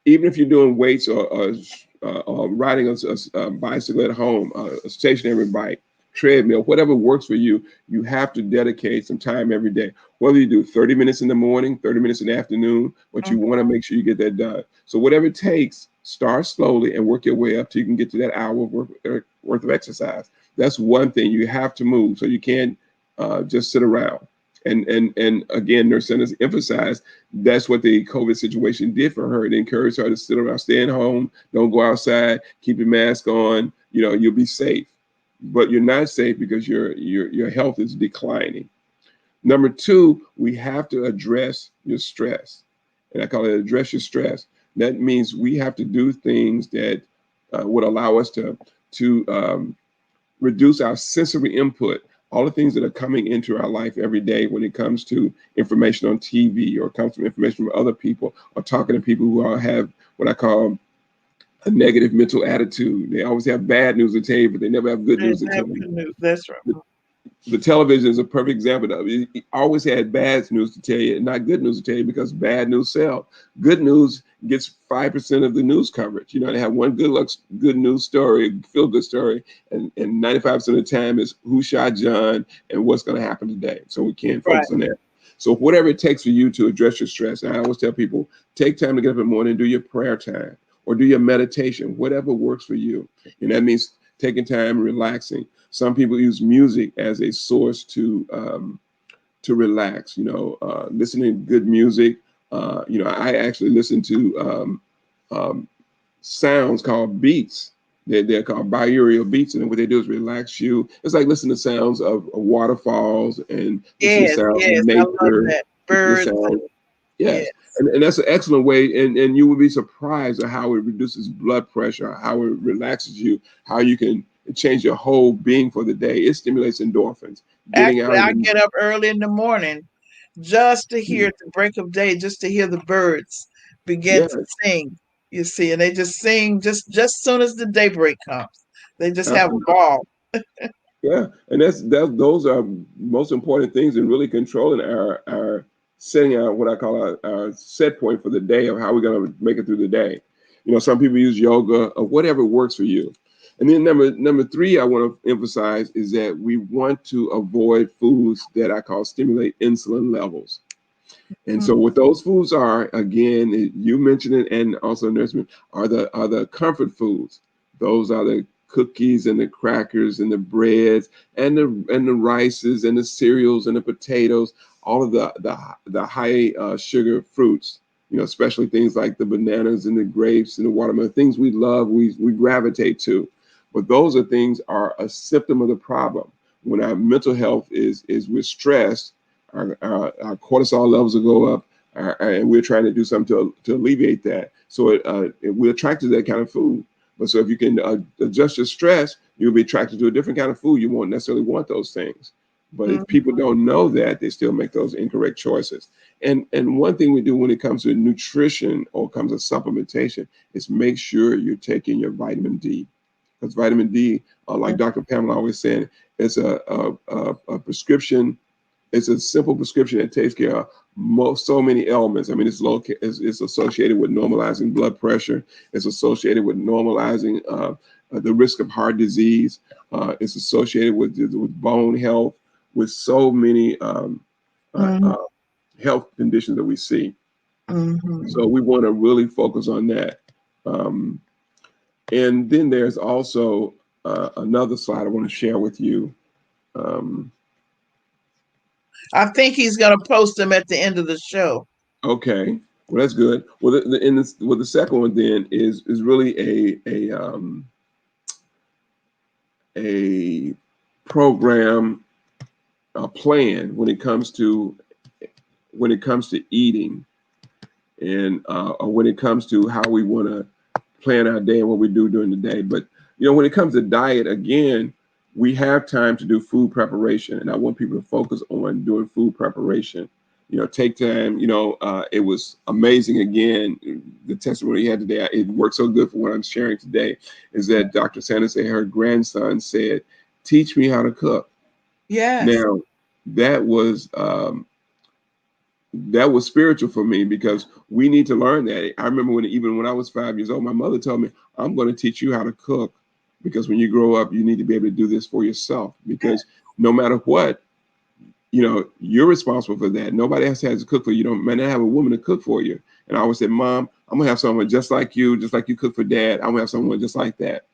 Even if you're doing weights or riding a bicycle at home, a stationary bike, treadmill, whatever works for you, you have to dedicate some time every day. Whether you do 30 minutes in the morning, 30 minutes in the afternoon, but you want to make sure you get that done. So whatever it takes, start slowly and work your way up till you can get to that hour worth of exercise. That's one thing. You have to move, so you can't just sit around. And again, nurse centers emphasize that's what the COVID situation did for her. It encouraged her to sit around, stay at home, don't go outside, keep your mask on. You'll be safe, but you're not safe because your health is declining. Number two, we have to address your stress, and I call it address your stress. That means we have to do things that would allow us to reduce our sensory input, all the things that are coming into our life every day when it comes to information on TV or comes from information from other people or talking to people who have what I call a negative mental attitude. They always have bad news to tell you, but they never have good news to tell you. That's right. The television is a perfect example of it. It always had bad news to tell you and not good news to tell you, because bad news sells. Good news gets 5% of the news coverage. They have one good news story, feel good story, and 95% of the time is who shot John and what's going to happen today. So we can't Right. focus on that. So whatever it takes for you to address your stress, and I always tell people, take time to get up in the morning and do your prayer time or do your meditation, whatever works for you. And that means taking time, relaxing. Some people use music as a source to relax. Listening to good music. I actually listen to um, sounds called beats. They're called binaural beats, and what they do is relax you. It's like listening to sounds of waterfalls and listening to Yes, sounds of yes, I love nature. that. Listening to Birds. sound, Yes. yes, and that's an excellent way. And you will be surprised at how it reduces blood pressure, how it relaxes you, how you can change your whole being for the day. It stimulates endorphins. Getting Actually, out in I the get up early in the morning just to hear at the break of day, just to hear the birds begin yeah, to sing. You see, and they just sing just soon as the daybreak comes. They just have a absolutely. ball. Yeah, and those are most important things in really controlling our setting out what I call our set point for the day of how we're going to make it through the day. Some people use yoga or whatever works for you. And then number three, I want to emphasize is that we want to avoid foods that I call stimulate insulin levels. And so Mhm. what those foods are, again, you mentioned it, and also nursery, are the comfort foods. Those are the cookies and the crackers and the breads and the rices and the cereals and the potatoes, all of the high sugar fruits. Especially things like the bananas and the grapes and the watermelon, things we love, we gravitate to. But those are a symptom of the problem. When our mental health is we're stressed, our cortisol levels will go up, and we're trying to do something to alleviate that. So we're attracted to that kind of food. But so if you can adjust your stress, you'll be attracted to a different kind of food. You won't necessarily want those things. But if people don't know that, they still make those incorrect choices. And one thing we do when it comes to nutrition or comes to supplementation is make sure you're taking your vitamin D. Because vitamin D, like Dr. Pamela always said, it's a prescription It's a simple prescription that takes care of so many elements. I mean, it's associated with normalizing blood pressure. It's associated with normalizing the risk of heart disease. It's associated with bone health, with so many uh, Mm-hmm. uh, health conditions that we see. Mm-hmm. So we want to really focus on that. Um, and then there's also another slide I want to share with you. Um, I think he's going to post them at the end of the show. okay, well that's good. Well, the second one then is really a program, a plan when it comes to eating, and or when it comes to how we want to plan our day and what we do during the day. But when it comes to diet, again, we have time to do food preparation, and I want people to focus on doing food preparation. Take time. It was amazing. Again, the testimony he had today, it worked so good for what I'm sharing today. Is that Dr. Sanders said her grandson said, "Teach me how to cook." Yes. Now, that was spiritual for me, because we need to learn that. I remember even when I was 5 years old, my mother told me, "I'm going to teach you how to cook, because when you grow up, you need to be able to do this for yourself, because no matter what, you're responsible for that. Nobody else has to cook for you. You don't may not have a woman to cook for you." And I always said, "Mom, I'm gonna have someone just like you cook for Dad. I'm gonna have someone just like that."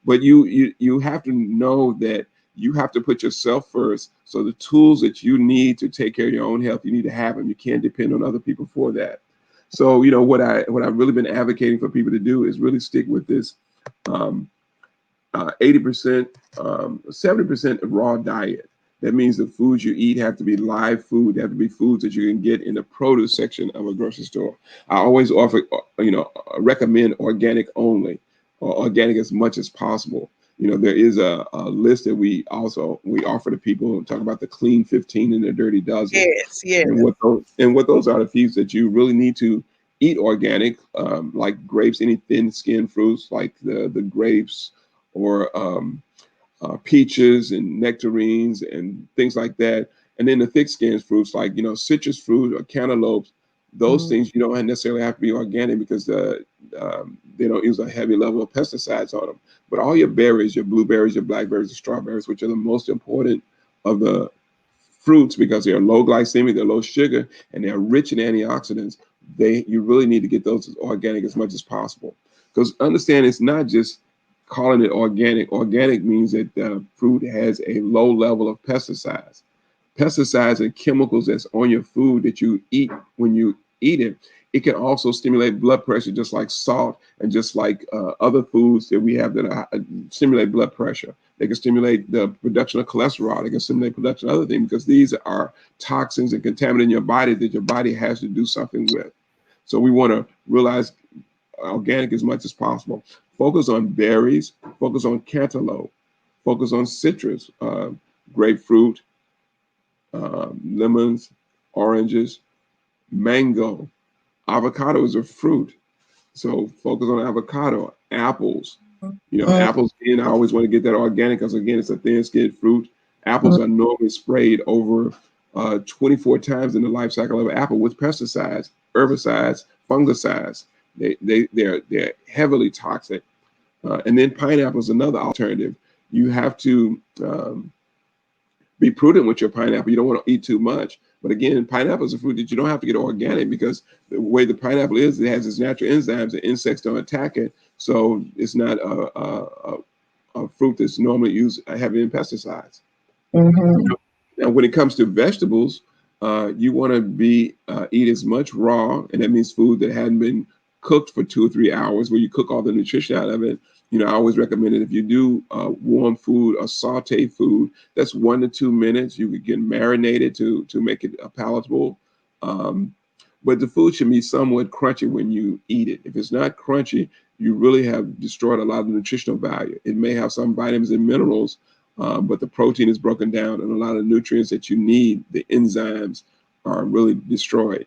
But you have to know that you have to put yourself first. So the tools that you need to take care of your own health, you need to have them. You can't depend on other people for that. So what I've really been advocating for people to do is really stick with this 80%, 70% raw diet. That means the foods you eat have to be live food. They have to be foods that you can get in the produce section of a grocery store. I always recommend organic only, or organic as much as possible. There is a list that we offer to people, and talk about the clean 15 and the dirty dozen. Yes. Yes. And what those are the foods that you really need to eat organic, like grapes, any thin skinned fruits like the grapes, or peaches and nectarines and things like that. And then the thick skinned fruits like citrus fruit or cantaloupes. Those Mm-hmm. things you don't necessarily have to be organic, because they don't use a heavy level of pesticides on them. But all your berries, your blueberries, your blackberries, your strawberries, which are the most important of the fruits, because they're low glycemic, they're low sugar, and they're rich in antioxidants. You really need to get those as organic as much as possible. Because understand, it's not just calling it organic. Organic means that the fruit has a low level of pesticides. Pesticides and chemicals that's on your food that you eat, when you eat it, it can also stimulate blood pressure, just like salt, and just like other foods that we have that stimulate blood pressure. They can stimulate the production of cholesterol. They can stimulate production of other things, because these are toxins and contaminants in your body that your body has to do something with. So we want to realize organic as much as possible. Focus on berries, focus on cantaloupe, focus on citrus, grapefruit, lemons, oranges, mango. Avocado is a fruit. So focus on avocado, apples. Apples, again, I always want to get that organic, because again, it's a thin-skinned fruit. Apples are normally sprayed over 24 times in the life cycle of an apple with pesticides, herbicides, fungicides. They're heavily toxic. And then pineapple is another alternative. You have to be prudent with your pineapple. You don't want to eat too much. But again, pineapple is a fruit that you don't have to get organic, because the way the pineapple is, it has its natural enzymes, and insects don't attack it. So it's not a fruit that's normally used heavy in pesticides. Mm-hmm. Now, when it comes to vegetables, you want to eat as much raw, and that means food that hadn't been cooked for 2 or 3 hours, where you cook all the nutrition out of it. I always recommend it, if you do warm food or saute food, that's 1 to 2 minutes. You could get marinated to make it palatable. Um, but the food should be somewhat crunchy when you eat it. If it's not crunchy, you really have destroyed a lot of the nutritional value. It may have some vitamins and minerals, but the protein is broken down, and a lot of nutrients that you need, the enzymes, are really destroyed.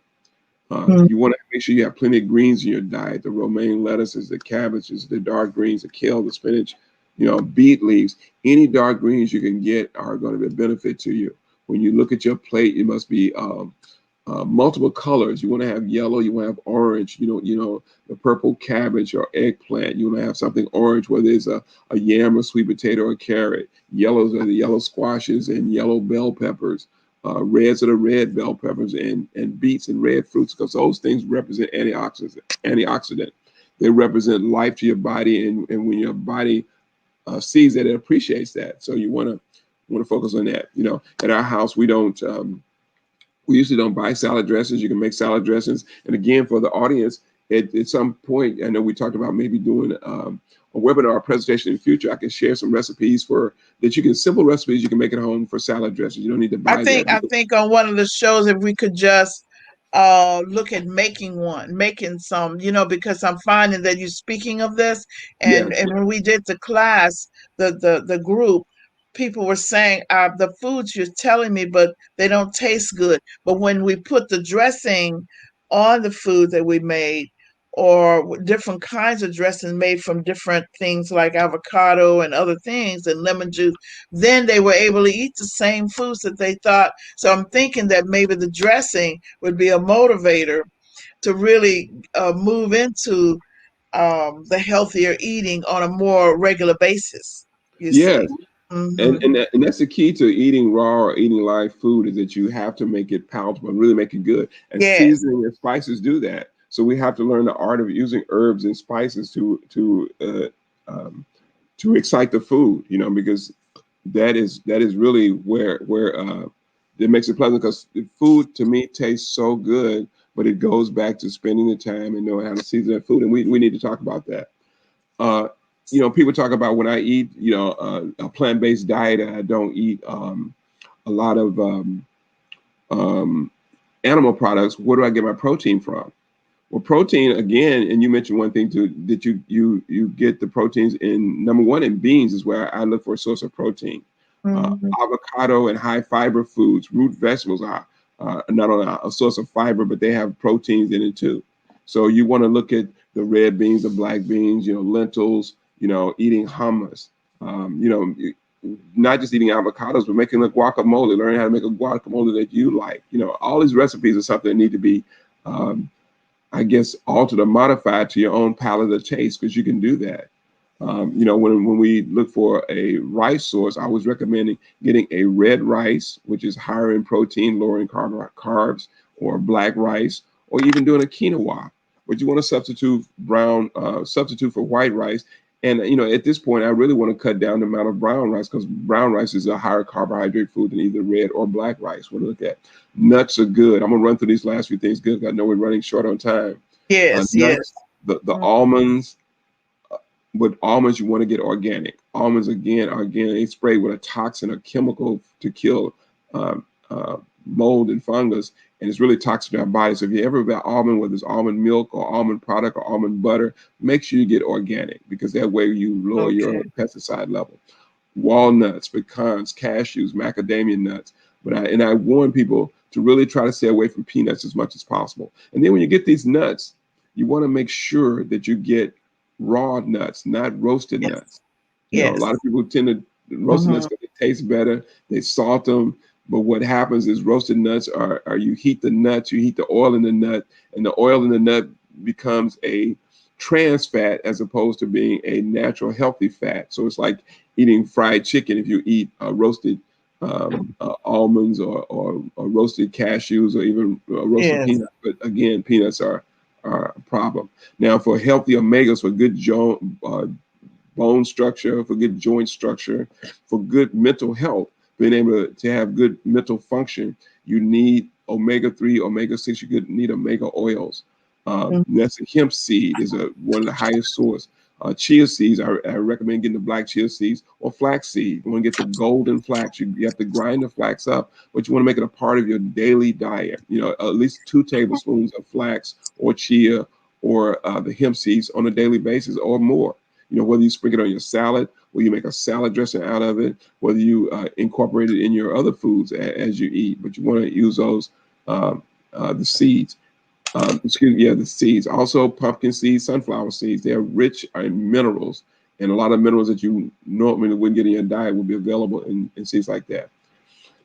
You want to make sure you have plenty of greens in your diet: the romaine lettuces, the cabbages, the dark greens, the kale, the spinach, beet leaves. Any dark greens you can get are going to be a benefit to you. When you look at your plate, it must be multiple colors. You want to have yellow, you want to have orange, the purple cabbage or eggplant. You want to have something orange, whether it's a yam or sweet potato or carrot. Yellows are the yellow squashes and yellow bell peppers. Reds are the red bell peppers and beets and red fruits, because those things represent antioxidant. They represent life to your body, and when your body sees that, it appreciates that. So you want to focus on that. At our house, we usually don't buy salad dressings. You can make salad dressings. And again, for the audience, at some point, I know we talked about maybe doing a webinar or presentation in the future. I can share some recipes simple recipes you can make at home for salad dressings. You don't need to I buy think that. I think on one of the shows, if we could just look at making some, because I'm finding that you're speaking of this, and Yes, and when we did the class, the group, people were saying the foods you're telling me, but they don't taste good. But when we put the dressing on the food that we made, or different kinds of dressing made from different things like avocado and other things and lemon juice, then they were able to eat the same foods that they thought. So I'm thinking that maybe the dressing would be a motivator to really move into the healthier eating on a more regular basis, you see. yes. Hmm. And that's the key to eating raw or eating live food, is that you have to make it palatable and really make it good. And Yes, seasoning and spices do that. So we have to learn the art of using herbs and spices to excite the food, because that is really where it makes it pleasant, because the food to me tastes so good, but it goes back to spending the time and knowing how to season that food. And we need to talk about that. uh, People talk about, when I eat, a plant-based diet, and I don't eat a lot of um, animal products. Where do I get my protein from? Well, protein, again, and you mentioned one thing too, that you get the proteins in, number one, in beans is where I look for a source of protein. hmm, Avocado and high fiber foods, root vegetables are not only a source of fiber, but they have proteins in it too. So you want to look at the red beans, the black beans, lentils, eating hummus, not just eating avocados, but making a guacamole, learning how to make a guacamole that you like. All these recipes are something that need to be um, I guess, altered or modified to your own palate or taste, because you can do that. When we look for a rice source, I was recommending getting a red rice, which is higher in protein, lower in carbs, or black rice, or even doing a quinoa. But you want to substitute for white rice. And at this point, I really want to cut down the amount of brown rice, because brown rice is a higher carbohydrate food than either red or black rice. We'll look at nuts are good. I'm gonna run through these last few things good. I know we're running short on time. yes, Nuts, yes. the Mm, almonds. With almonds, you want to get organic. Almonds, again, are again sprayed with a toxin, a chemical to kill um, mold and fungus, and it's really toxic to our body. So if you ever buy almond, whether it's almond milk or almond product or almond butter, make sure you get organic, because that way you lower your okay. pesticide level. Walnuts, pecans, cashews, macadamia nuts. But I warn people to really try to stay away from peanuts as much as possible. And then when you get these nuts, you want to make sure that you get raw nuts, not roasted Yes, nuts. A yes. lot of people tend to roast nuts Hmm. because they taste better. They salt them, but what happens is roasted nuts are you heat the nuts, you heat the oil in the nut, and the oil in the nut becomes a trans fat as opposed to being a natural healthy fat. So it's like eating fried chicken. If you eat roasted almonds or roasted cashews, or even roasted Yes. peanuts, but again, peanuts are a problem. Now, for healthy omegas, for good bone structure, for good joint structure, for good mental health, being able to have good mental function, you need omega 3, omega 6. You need omega oils. Mm, That's a hemp seed is one of the highest source. Chia seeds, I recommend getting the black chia seeds or flax seed. You want to get the golden flax. You have to grind the flax up, but you want to make it a part of your daily diet. At least 2 tablespoons of flax or chia or the hemp seeds on a daily basis or more. Whether you sprinkle it on your salad, whether you make a salad dressing out of it, whether you incorporate it in your other foods as you eat, but you want to use those um, the seeds. Excuse me, yeah, the seeds. Also, pumpkin seeds, sunflower seeds. They're rich in minerals, and a lot of minerals that you normally wouldn't get in your diet will be available in seeds like that.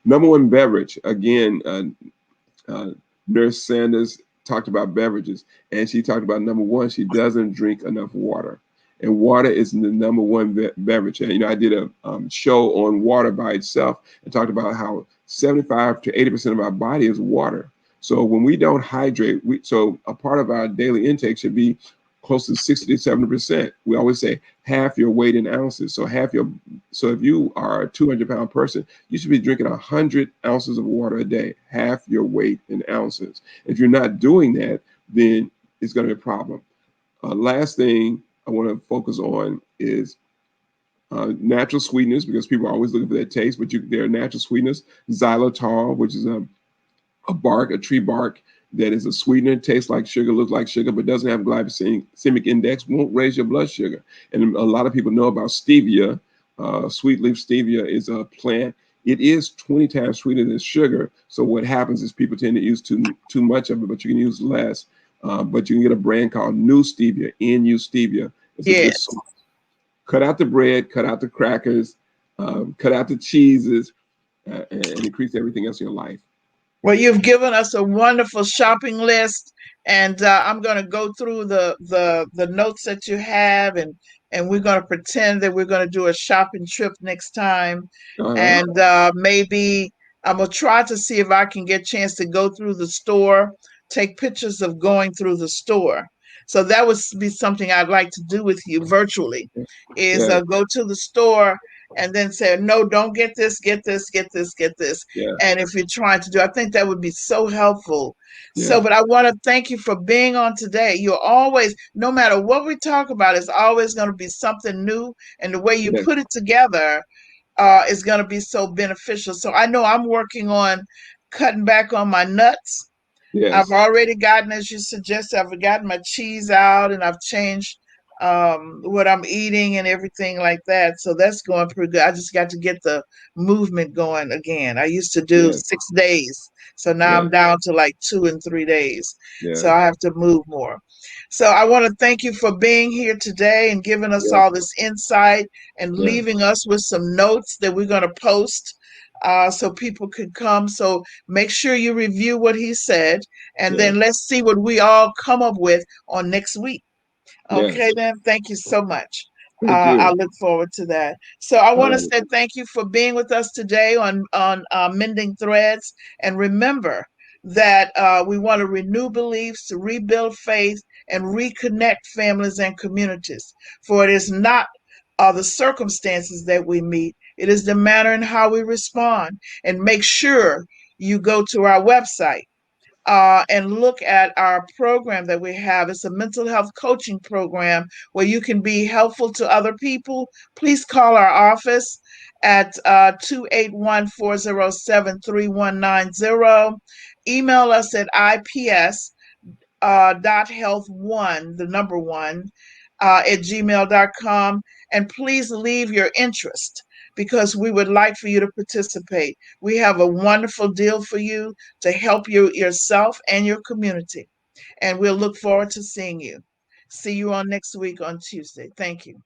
Number one beverage, again, uh, Nurse Sanders talked about beverages, and she talked about number one, she doesn't drink enough water. And water is the number one beverage. And, I did a show on water by itself and talked about how 75 to 80% of our body is water. So when we don't hydrate, so a part of our daily intake should be close to 60 to 70%. We always say half your weight in ounces. So if you are a 200-pound person, you should be drinking 100 ounces of water a day, half your weight in ounces. If you're not doing that, then it's going to be a problem. Last thing I want to focus on is natural sweeteners, because people are always looking for that taste, but there are natural sweeteners. Xylitol, which is a tree bark that is a sweetener, tastes like sugar, looks like sugar, but doesn't have glycemic index, won't raise your blood sugar. And a lot of people know about stevia. Sweet leaf stevia is a plant. It is 20 times sweeter than sugar. So what happens is people tend to use too much of it, but you can use less. But you can get a brand called New Stevia, NU Stevia. It's a good Yes. source. Cut out the bread, cut out the crackers, cut out the cheeses, and increase everything else in your life. Well, you've given us a wonderful shopping list, and I'm going to go through the notes that you have, and we're going to pretend that we're going to do a shopping trip next time, Uh-huh. and maybe I'm gonna try to see if I can get a chance to go through the store, take pictures of going through the store. So that would be something I'd like to do with you virtually, is Yes, go to the store and then say, no, don't get this, get this, get this, get this. yes, And if you're trying to do, I think that would be so helpful. So, yes, but I want to thank you for being on today. You're always, no matter what we talk about, it's always going to be something new. And the way you yes, put it together is going to be so beneficial. So I know I'm working on cutting back on my nuts. I've yes, already gotten, as you suggested, I've gotten my cheese out and I've changed what I'm eating and everything like that. So that's going pretty good. I just got to get the movement going again. I used to do yes, 6 days. So now yes, I'm down to like 2 and 3 days. So yes, I have to move more. So I want to thank you for being here today and giving us yes, all this insight and yes, leaving us with some notes that we're going to post so people can come. So make sure you review what he said, and yes. then let's see what we all come up with on next week. Okay, Yes. then. Thank you so much. Thank I you. look forward to that. So I All want to right. say thank you for being with us today on Mending Threads. And remember that we want to renew beliefs, to rebuild faith, and reconnect families and communities. For it is not the circumstances that we meet; it is the manner in how we respond. And make sure you go to our website and look at our program that we have. It's a mental health coaching program where you can be helpful to other people. Please call our office at 281 Email us at IPS .health1, the number one, at gmail.com. And please leave your interest because we would like for you to participate. We have a wonderful deal for you to help you yourself and your community. And we'll look forward to seeing you. See you on next week on Tuesday. Thank you.